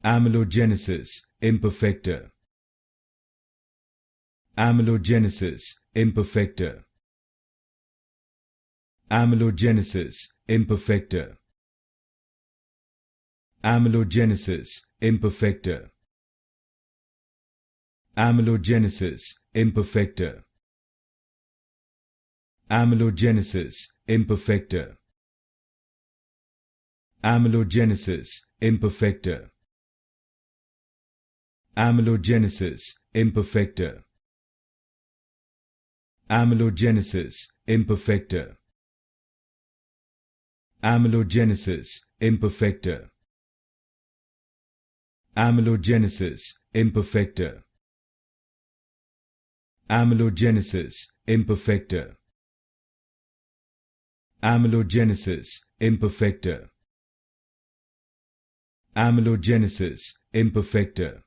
Amelogenesis Imperfecta. Amelogenesis Imperfecta. Amelogenesis Imperfecta. Amelogenesis Imperfecta. Amelogenesis Imperfecta. Amelogenesis Imperfecta. Amelogenesis Imperfecta. Amelogenesis Imperfecta. Amelogenesis Imperfecta. Amelogenesis Imperfecta. Amelogenesis Imperfecta. Amelogenesis Imperfecta. Amelogenesis Imperfecta. Amelogenesis Imperfecta.